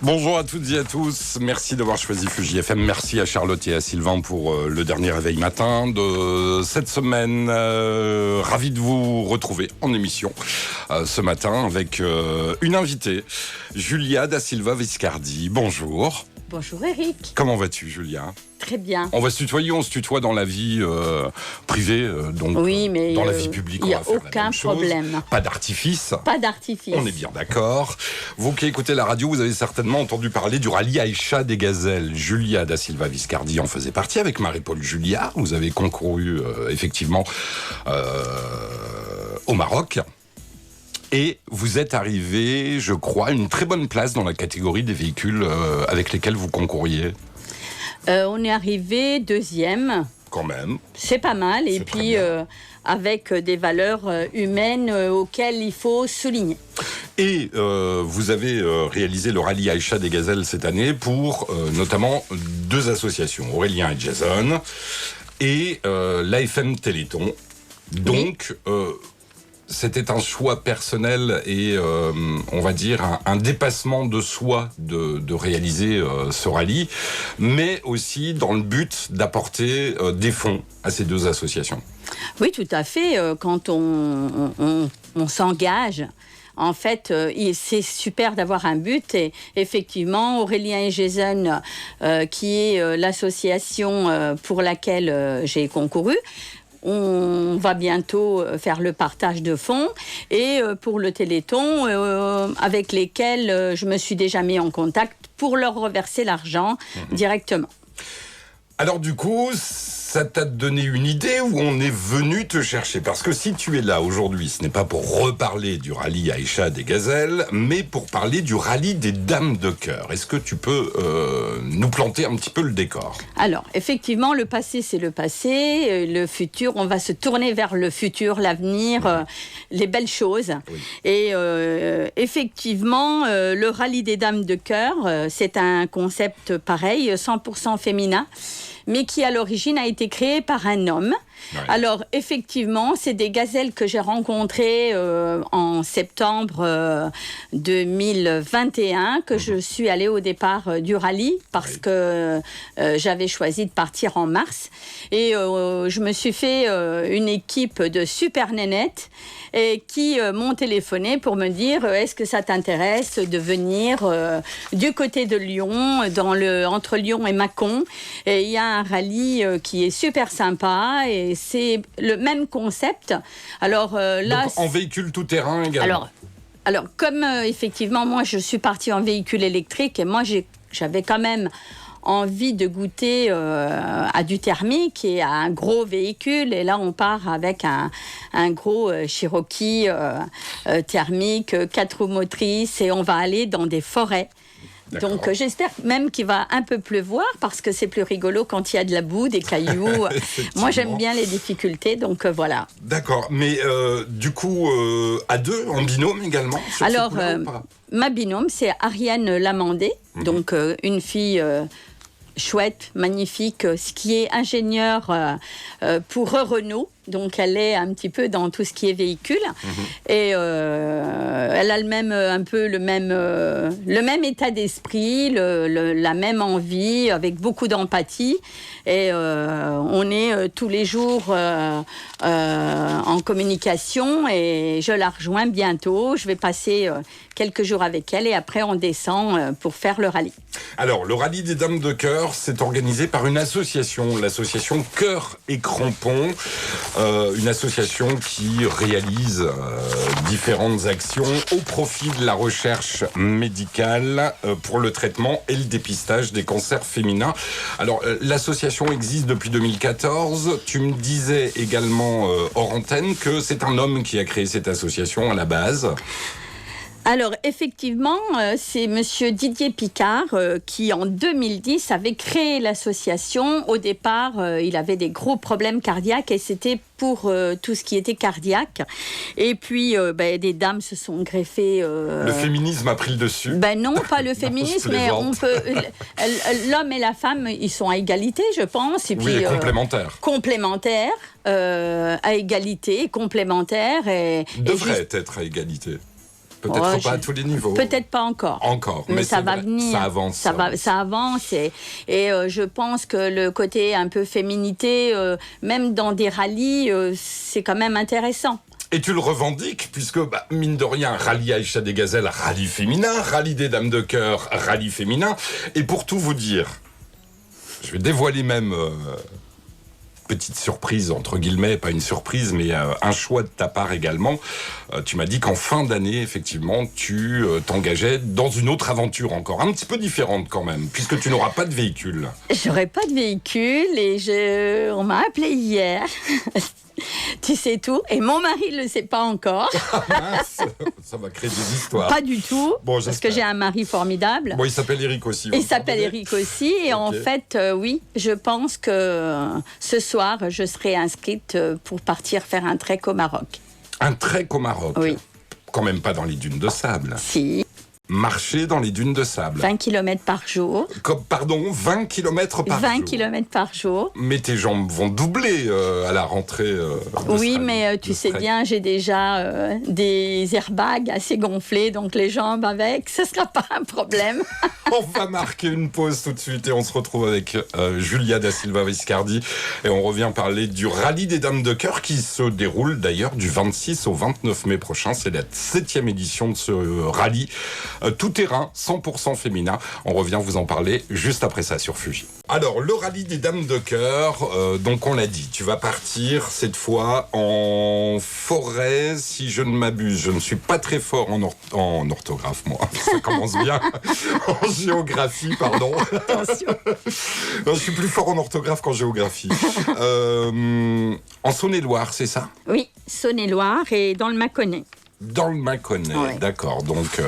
Bonjour à toutes et à tous, merci d'avoir choisi Fuji FM, merci à Charlotte et à Sylvain pour le dernier réveil matin de cette semaine. Ravi de vous retrouver en émission ce matin avec une invitée, Julia da Silva Viscardi. Bonjour. Bonjour Eric. Comment vas-tu, Julia ? Très bien. On va se tutoyer, on se tutoie dans la vie privée, donc oui, mais dans la vie publique, il n'y on a va faire aucun la même chose. problème. Pas d'artifice. Pas d'artifice. On est bien d'accord. Vous qui écoutez la radio, vous avez certainement entendu parler du rallye Aïcha des Gazelles. Julia da Silva Viscardi en faisait partie avec Marie-Paul Julia. Vous avez concouru effectivement au Maroc. Et vous êtes arrivé, je crois, à une très bonne place dans la catégorie des véhicules avec lesquels vous concouriez. On est arrivé deuxième. Quand même. C'est pas mal. Et puis, avec des valeurs humaines auxquelles il faut souligner. Et vous avez réalisé le rallye Aïcha des Gazelles cette année pour notamment deux associations, Aurélien et Jason, et l'AFM Téléthon. Donc... Oui. C'était un choix personnel et on va dire un dépassement de soi de réaliser ce rallye, mais aussi dans le but d'apporter des fonds à ces deux associations. Oui, tout à fait. Quand on s'engage, en fait, c'est super d'avoir un but. Et effectivement, Aurélien et Jason, qui est l'association pour laquelle j'ai concouru, on va bientôt faire le partage de fonds et pour le Téléthon avec lesquels je me suis déjà mis en contact pour leur reverser l'argent directement. Alors du coup, ça t'a donné une idée où on est venu te chercher? Parce que si tu es là aujourd'hui, ce n'est pas pour reparler du rallye Aïcha des Gazelles, mais pour parler du rallye des Dames de Cœur. Est-ce que tu peux nous planter un petit peu le décor? Alors, effectivement, le passé, c'est le passé. Le futur, on va se tourner vers le futur, l'avenir, les belles choses. Oui. Et effectivement, le rallye des Dames de Cœur, c'est un concept pareil, 100% féminin, mais qui à l'origine a été créé par un homme. Ouais. Alors effectivement, c'est des gazelles que j'ai rencontrées en septembre 2021, que je suis allée au départ du rallye parce que j'avais choisi de partir en mars. Et je me suis fait une équipe de super nénettes et qui m'ont téléphoné pour me dire est-ce que ça t'intéresse de venir du côté de Lyon, entre Lyon et Mâcon. Et il y a un rallye qui est super sympa et c'est le même concept. Alors là, donc, en véhicule tout-terrain également. Alors comme effectivement, moi je suis partie en véhicule électrique et moi j'avais quand même envie de goûter à du thermique et à un gros véhicule. Et là, on part avec un gros Cherokee thermique, 4 roues motrices, et on va aller dans des forêts. D'accord. Donc j'espère même qu'il va un peu pleuvoir parce que c'est plus rigolo quand il y a de la boue, des cailloux. Moi j'aime bien les difficultés, donc voilà. D'accord, mais du coup à deux, en binôme également? Alors ma binôme c'est Ariane Lamandé, donc une fille chouette, magnifique, qui est ingénieure pour Renault. Donc elle est un petit peu dans tout ce qui est véhicule et elle a un peu le même état d'esprit, la même envie, avec beaucoup d'empathie. Et on est tous les jours en communication et je la rejoins bientôt. Je vais passer quelques jours avec elle et après on descend pour faire le rallye. Alors le rallye des Dames de Cœur, c'est organisé par une association, l'association Cœur et Crampons. Une association qui réalise différentes actions au profit de la recherche médicale pour le traitement et le dépistage des cancers féminins. Alors, l'association existe depuis 2014. Tu me disais également hors antenne que c'est un homme qui a créé cette association à la base. Alors, effectivement, c'est monsieur Didier Picard qui, en 2010, avait créé l'association. Au départ, il avait des gros problèmes cardiaques et c'était pour tout ce qui était cardiaque. Et puis, des dames se sont greffées... Le féminisme a pris le dessus? Non, pas le féminisme, mais on peut... L'homme et la femme, ils sont à égalité, je pense. Et puis, oui, complémentaires. Complémentaires, à égalité, complémentaires. Devraient être à égalité. Peut-être pas à tous les niveaux. Peut-être pas encore. Encore, mais ça va venir. Ça avance. Ça avance et je pense que le côté un peu féminité, même dans des rallyes, c'est quand même intéressant. Et tu le revendiques, puisque, mine de rien, rallye Aïcha des Gazelles, rallye féminin, rallye des Dames de Cœur, rallye féminin. Et pour tout vous dire, je vais dévoiler même... petite surprise, entre guillemets, pas une surprise, mais un choix de ta part également. Tu m'as dit qu'en fin d'année, effectivement, tu t'engageais dans une autre aventure encore, un petit peu différente quand même, puisque tu n'auras pas de véhicule. J'aurai pas de véhicule et on m'a appelé hier. Tu sais tout. Et mon mari ne le sait pas encore. Ah mince, ça va créer des histoires. Pas du tout, bon, parce que j'ai un mari formidable. Bon, il s'appelle Eric aussi. Il s'appelle Eric aussi. Et en fait, oui, je pense que ce soir, je serai inscrite pour partir faire un trek au Maroc. Un trek au Maroc? Oui. Quand même pas dans les dunes de sable. Si. Marcher dans les dunes de sable. 20 km par jour. 20 km par jour. 20 km par jour. Mais tes jambes vont doubler à la rentrée. Oui, mais tu sais bien, j'ai déjà des airbags assez gonflés, donc les jambes avec, ce ne sera pas un problème. On va marquer une pause tout de suite et on se retrouve avec Julia da Silva Viscardi et on revient parler du rallye des Dames de Cœur qui se déroule d'ailleurs du 26 au 29 mai prochain. C'est la 7e édition de ce rallye. Tout terrain, 100% féminin. On revient vous en parler juste après ça sur Fuji. Alors, le rallye des Dames de Cœur, donc on l'a dit, tu vas partir cette fois en forêt, si je ne m'abuse. Je ne suis pas très fort en orthographe, moi. Ça commence bien. En géographie, pardon. Attention. Non, je suis plus fort en orthographe qu'en géographie. En Saône-et-Loire, c'est ça? Oui, Saône-et-Loire et dans le Mâconnais. Dans le Mâconnais, ouais. D'accord. Donc,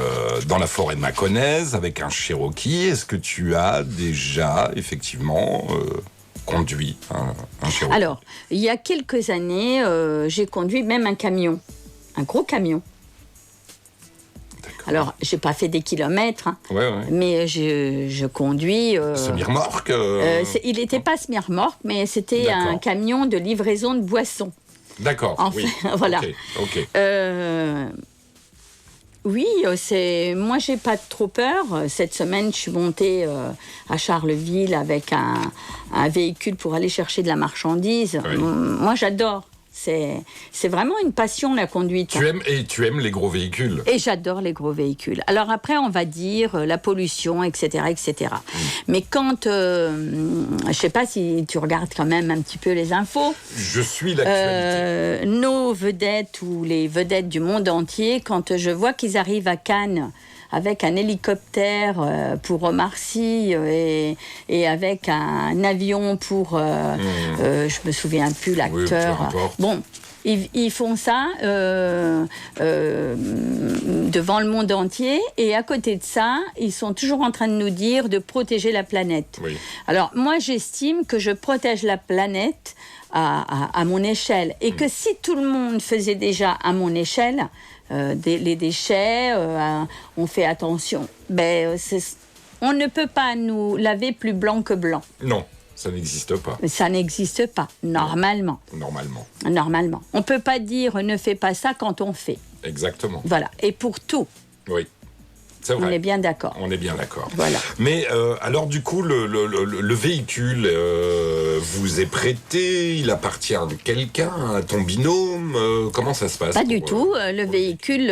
dans la forêt mâconnaise, avec un Cherokee, est-ce que tu as déjà, effectivement, conduit un Cherokee? Alors, il y a quelques années, j'ai conduit même un camion, un gros camion. D'accord. Alors, j'ai pas fait des kilomètres, ouais. mais je conduis... Semi-remorque il n'était pas semi-remorque, mais c'était un camion de livraison de boissons. D'accord, oui. Voilà. Ok. Oui, moi j'ai pas trop peur. Cette semaine, je suis montée à Charleville avec un véhicule pour aller chercher de la marchandise. Oui. Moi, j'adore. C'est vraiment une passion, la conduite. Tu aimes les gros véhicules. Et j'adore les gros véhicules. Alors après, on va dire la pollution, etc., etc. Mais quand... je sais pas si tu regardes quand même un petit peu les infos. Je suis l'actualité. Nos vedettes ou les vedettes du monde entier, quand je vois qu'ils arrivent à Cannes avec un hélicoptère pour Omar Sy et avec un avion pour... je me souviens plus l'acteur. Oui, bon, ils font ça devant le monde entier et à côté de ça, ils sont toujours en train de nous dire de protéger la planète. Oui. Alors moi, j'estime que je protège la planète à mon échelle et que si tout le monde faisait déjà à mon échelle... les déchets, on fait attention. On ne peut pas nous laver plus blanc que blanc. Non, ça n'existe pas. Ça n'existe pas, normalement. Normalement. On ne peut pas dire ne fais pas ça quand on fait. Exactement. Voilà, et pour tout. Oui. C'est vrai. On est bien d'accord. Voilà. Mais alors du coup, le véhicule vous est prêté, il appartient à quelqu'un, à ton binôme, comment ça se passe? Pas du tout. Le véhicule,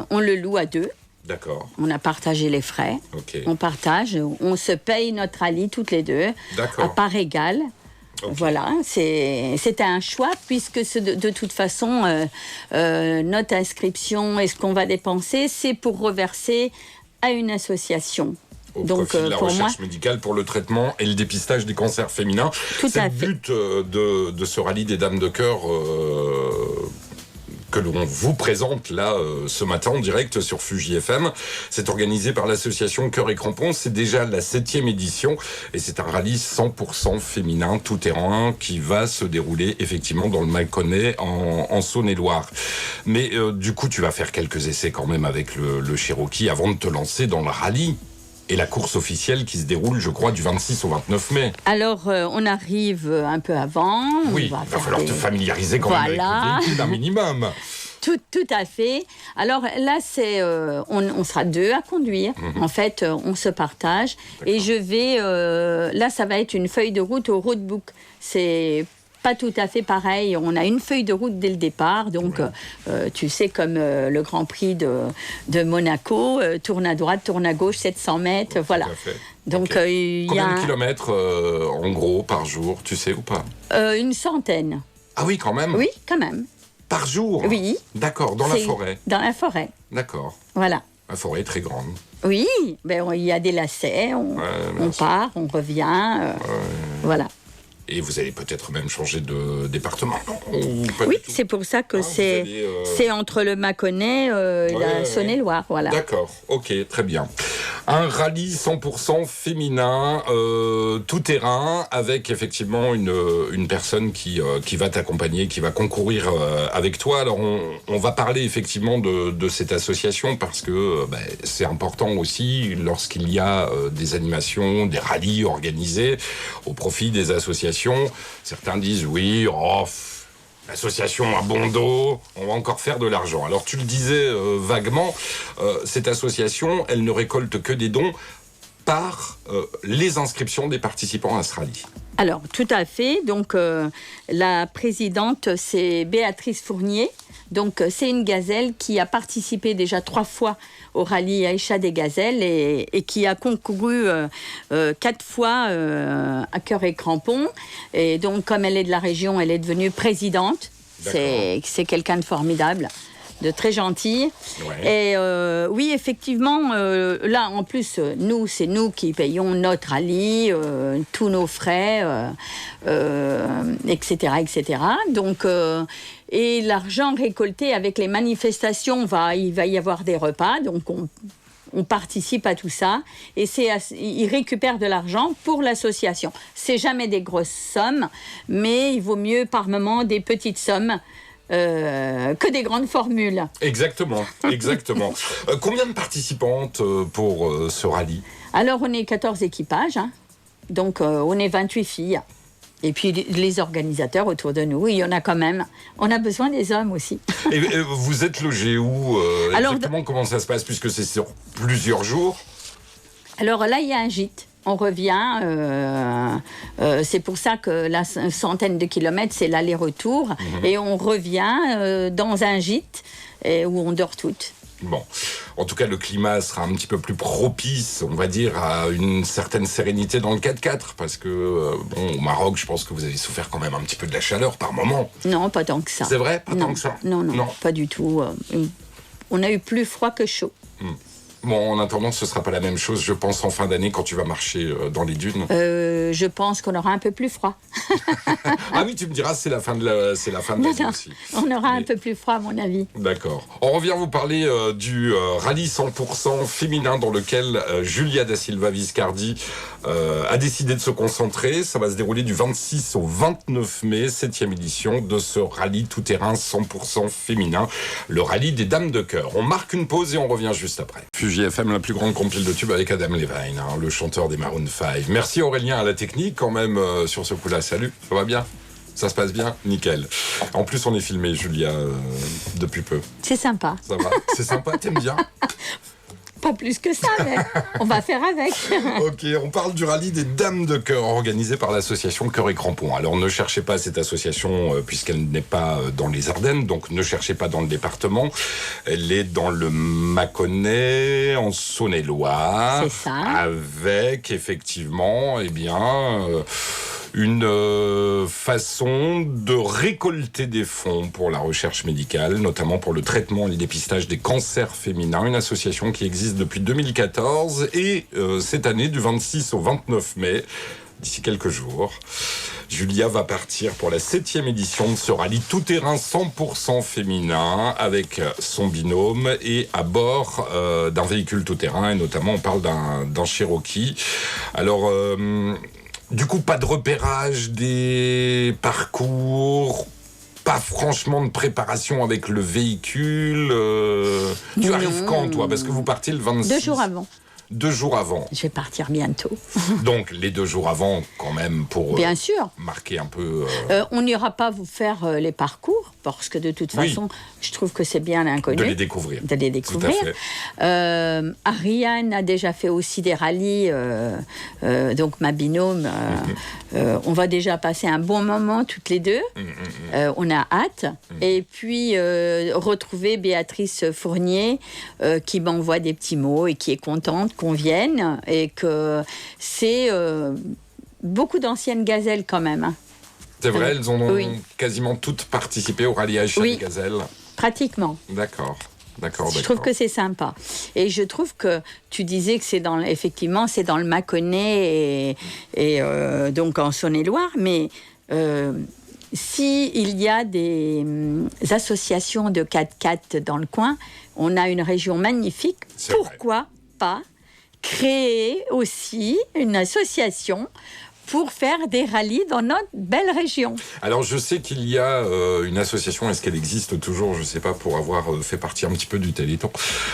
on le loue à deux. D'accord. On a partagé les frais. Okay. On partage, on se paye notre rallye toutes les deux. D'accord. À part égale. Okay. Voilà, c'était un choix puisque de toute façon, notre inscription et ce qu'on va dépenser, c'est pour reverser à une association. Au profit de la recherche médicale pour le traitement et le dépistage des cancers féminins. C'est le but de ce rallye des Dames de Cœur que l'on vous présente là ce matin en direct sur Fuji FM. C'est organisé par l'association Cœur et Crampons. C'est déjà la 7e édition et c'est un rallye 100% féminin, tout terrain, qui va se dérouler effectivement dans le Mâconnais en Saône-et-Loire. Mais du coup, tu vas faire quelques essais quand même avec le Cherokee avant de te lancer dans le rallye. Et la course officielle qui se déroule, je crois, du 26 au 29 mai. Alors, on arrive un peu avant. Oui, il va falloir te familiariser quand même avec le véhicule d'un minimum. Tout à fait. Alors là, on sera 2 à conduire. En fait, on se partage. Et je vais... là, ça va être une feuille de route au roadbook. C'est pas tout à fait pareil. On a une feuille de route dès le départ. Donc, tu sais, comme le Grand Prix de Monaco, tourne à droite, tourne à gauche, 700 mètres, voilà. Tout à fait. Donc, okay. Combien de kilomètres, en gros, par jour, tu sais ou pas? Une centaine. Ah oui, quand même? Oui, quand même. Par jour? Oui. D'accord, dans la forêt? Dans la forêt. D'accord. Voilà. La forêt est très grande. Oui, ben, il y a des lacets, on part, on revient, voilà. Et vous allez peut-être même changer de département, non? Oui, c'est pour ça que c'est entre le Mâconnais et la Saône-et-Loire, voilà. D'accord, ok, très bien. Un rallye 100% féminin, tout terrain, avec effectivement une personne qui va t'accompagner, qui va concourir avec toi. Alors on va parler effectivement de cette association parce que c'est important aussi lorsqu'il y a des animations, des rallyes organisés au profit des associations. Certains disent oui, l'association a bon dos, on va encore faire de l'argent. Alors tu le disais vaguement, cette association, elle ne récolte que des dons par les inscriptions des participants à ce rallye. Alors tout à fait, donc la présidente c'est Béatrice Fournier. Donc, c'est une gazelle qui a participé déjà 3 fois au rallye Aïcha des Gazelles et qui a concouru 4 fois à Cœur et Crampons. Et donc, comme elle est de la région, elle est devenue présidente. C'est quelqu'un de formidable, de très gentil. Ouais. Et oui, effectivement, là, en plus, c'est nous qui payons notre rallye, tous nos frais, etc., etc. Donc... et l'argent récolté avec les manifestations, il va y avoir des repas, donc on participe à tout ça. Et ils récupèrent de l'argent pour l'association. C'est jamais des grosses sommes, mais il vaut mieux par moment des petites sommes que des grandes formules. Exactement, exactement. Combien de participantes pour ce rallye? Alors, on est 14 équipages, hein. Donc on est 28 filles. Et puis les organisateurs autour de nous, il y en a quand même. On a besoin des hommes aussi. Et vous êtes logés où exactement, comment ça se passe, puisque c'est sur plusieurs jours? Alors là, il y a un gîte. On revient. C'est pour ça que la centaine de kilomètres, c'est l'aller-retour. Et on revient dans un gîte où on dort toutes. Bon, en tout cas, le climat sera un petit peu plus propice, on va dire, à une certaine sérénité dans le 4x4, parce que, au Maroc, je pense que vous avez souffert quand même un petit peu de la chaleur par moment. Non, pas tant que ça. C'est vrai? Pas tant que ça? Non, pas du tout. On a eu plus froid que chaud. Bon, en attendant, ce ne sera pas la même chose, je pense, en fin d'année, quand tu vas marcher dans les dunes. Je pense qu'on aura un peu plus froid. Ah oui, tu me diras, c'est la fin de l'année aussi. On aura un peu plus froid, à mon avis. D'accord. On revient vous parler du rallye 100% féminin dans lequel Julia da Silva Viscardi a décidé de se concentrer. Ça va se dérouler du 26 au 29 mai, 7e édition de ce rallye tout-terrain 100% féminin, le rallye des Dames de Cœur. On marque une pause et on revient juste après. JFM, la plus grande compile de tubes avec Adam Levine, le chanteur des Maroon 5. Merci Aurélien à la technique quand même sur ce coup-là. Salut, ça va bien? Ça se passe bien? Nickel. En plus, on est filmé, Julia, depuis peu. C'est sympa. Ça va? C'est sympa, t'aimes bien? Pas plus que ça, mais on va faire avec. Ok, on parle du rallye des Dames de Cœur organisé par l'association Cœur et Crampons. Alors ne cherchez pas cette association puisqu'elle n'est pas dans les Ardennes, donc ne cherchez pas dans le département. Elle est dans le Mâconnais, en Saône-et-Loire. C'est ça. Avec effectivement, une façon de récolter des fonds pour la recherche médicale, notamment pour le traitement et le dépistage des cancers féminins, une association qui existe depuis 2014 et cette année, du 26 au 29 mai, d'ici quelques jours, Julia va partir pour la 7e édition de ce rallye tout-terrain 100% féminin avec son binôme et à bord d'un véhicule tout-terrain, et notamment on parle d'un Cherokee. Alors... du coup, pas de repérage des parcours, pas franchement de préparation avec le véhicule. Tu arrives quand, toi? Parce que vous partez le 26. 2 jours avant. 2 jours avant. Je vais partir bientôt. Donc, les 2 jours avant, quand même, pour Bien sûr. marquer un peu... On n'ira pas vous faire les parcours, parce que de toute façon, je trouve que c'est bien l'inconnu. De les découvrir. De les découvrir. Tout à fait. Ariane a déjà fait aussi des rallyes, donc ma binôme. On va déjà passer un bon moment toutes les deux. On a hâte. Et puis, retrouver Béatrice Fournier, qui m'envoie des petits mots et qui est contente qu'on vienne. Et que c'est beaucoup d'anciennes gazelles quand même. Hein. C'est vrai, elles ont quasiment toutes participé au rallye Aïcha des Gazelles. Pratiquement. D'accord. Je trouve que c'est sympa. Et je trouve que tu disais que c'est effectivement, c'est dans le Mâconnais et donc en Saône-et-Loire, mais s'il y a des associations de 4x4 dans le coin, on a une région magnifique. Pourquoi pas créer aussi une association pour faire des rallyes dans notre belle région? Alors, je sais qu'il y a une association, est-ce qu'elle existe toujours? Je ne sais pas, pour avoir fait partie un petit peu du Téléthon.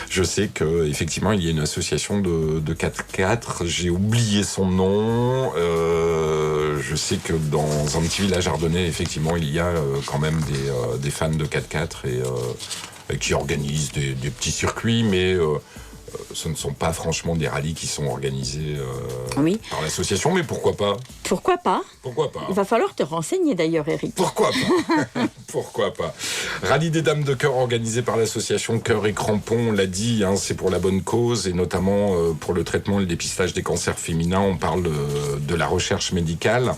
Je sais qu'effectivement, il y a une association de 4x4. J'ai oublié son nom. Je sais que dans un petit village ardennais, effectivement, il y a quand même des fans de 4x4 et qui organisent des petits circuits, mais... ce ne sont pas franchement des rallyes qui sont organisés par l'association, mais pourquoi pas? Pourquoi pas? Pourquoi pas? Il va falloir te renseigner d'ailleurs, Eric. Pourquoi pas? Pourquoi pas? Rallye des Dames de Cœur organisé par l'association Cœur et Crampons, on l'a dit, hein, c'est pour la bonne cause et notamment pour le traitement et le dépistage des cancers féminins. On parle de la recherche médicale.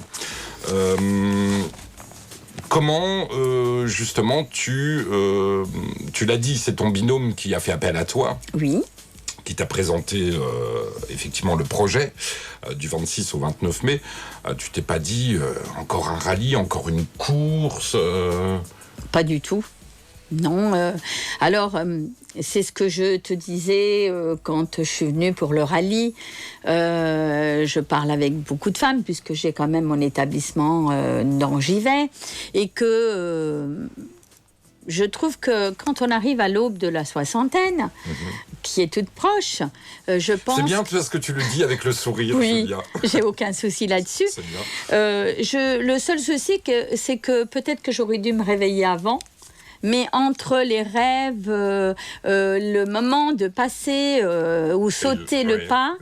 Comment, justement, tu l'as dit, c'est ton binôme qui a fait appel à toi. Oui. Qui t'a présenté effectivement le projet du 26 au 29 mai. Tu t'es pas dit encore un rallye, encore une course Pas du tout. Non. Alors, c'est ce que je te disais quand je suis venue pour le rallye. Je parle avec beaucoup de femmes, puisque j'ai quand même mon établissement dont j'y vais. Et que je trouve que quand on arrive à l'aube de la soixantaine, qui est toute proche, je pense... C'est bien parce que tu le dis avec le sourire. Oui, j'ai aucun souci là-dessus. C'est bien. Le seul souci, c'est que peut-être que j'aurais dû me réveiller avant. Mais entre les rêves, le moment de passer ou sauter le pas,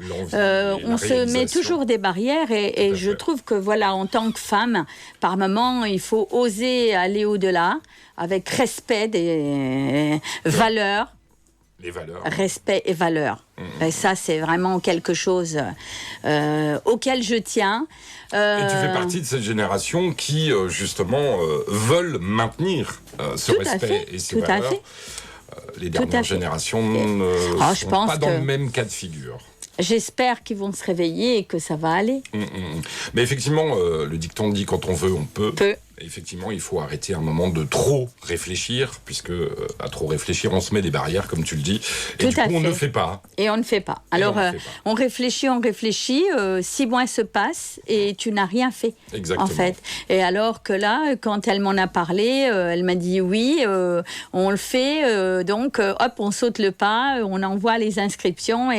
on se met toujours des barrières. Et je trouve que, voilà, en tant que femme, par moment, il faut oser aller au-delà, avec respect des valeurs. Les valeurs. Respect et valeurs. Et ça, c'est vraiment quelque chose auquel je tiens. Et tu fais partie de cette génération qui, justement, veulent maintenir ce respect et ces valeurs. Les dernières générations ne sont pas dans le même cas de figure. J'espère qu'ils vont se réveiller et que ça va aller. Mais effectivement, le dicton dit quand on veut, on peut. Effectivement, il faut arrêter un moment de trop réfléchir, puisque à trop réfléchir, on se met des barrières, comme tu le dis. Et du coup, on ne fait pas. Et on ne fait pas. Alors, on réfléchit, 6 mois se passent et tu n'as rien fait. Exactement. En fait. Et alors que là, quand elle m'en a parlé, elle m'a dit oui, on le fait. Donc, hop, on saute le pas, on envoie les inscriptions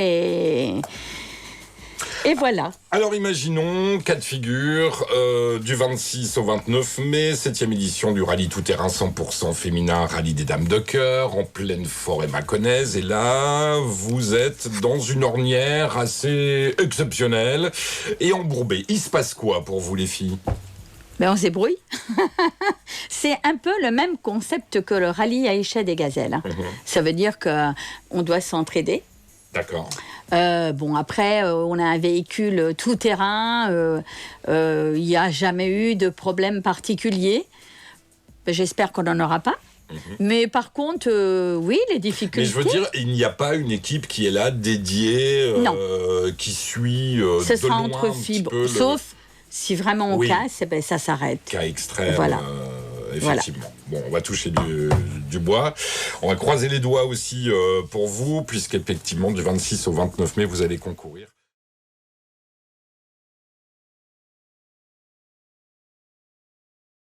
et voilà. Alors imaginons, cas de figure, du 26 au 29 mai, 7e édition du rallye tout-terrain 100% féminin, rallye des Dames de Cœur, en pleine forêt mâconnaise. Et là, vous êtes dans une ornière assez exceptionnelle et embourbée. Il se passe quoi pour vous, les filles ? On se débrouille. C'est un peu le même concept que le rallye Aïcha des Gazelles. Ça veut dire qu'on doit s'entraider. D'accord. Après, on a un véhicule tout-terrain. Il n'y a jamais eu de problème particulier. J'espère qu'on n'en aura pas. Mais par contre, oui, les difficultés... Mais je veux dire, il n'y a pas une équipe qui est là, dédiée, qui suit Ce de sera loin entre fibres, sauf si vraiment on casse, ça s'arrête. Cas extrême, voilà. Effectivement. Bon, on va toucher du bois. On va croiser les doigts aussi pour vous, puisqu'effectivement, du 26 au 29 mai, vous allez concourir.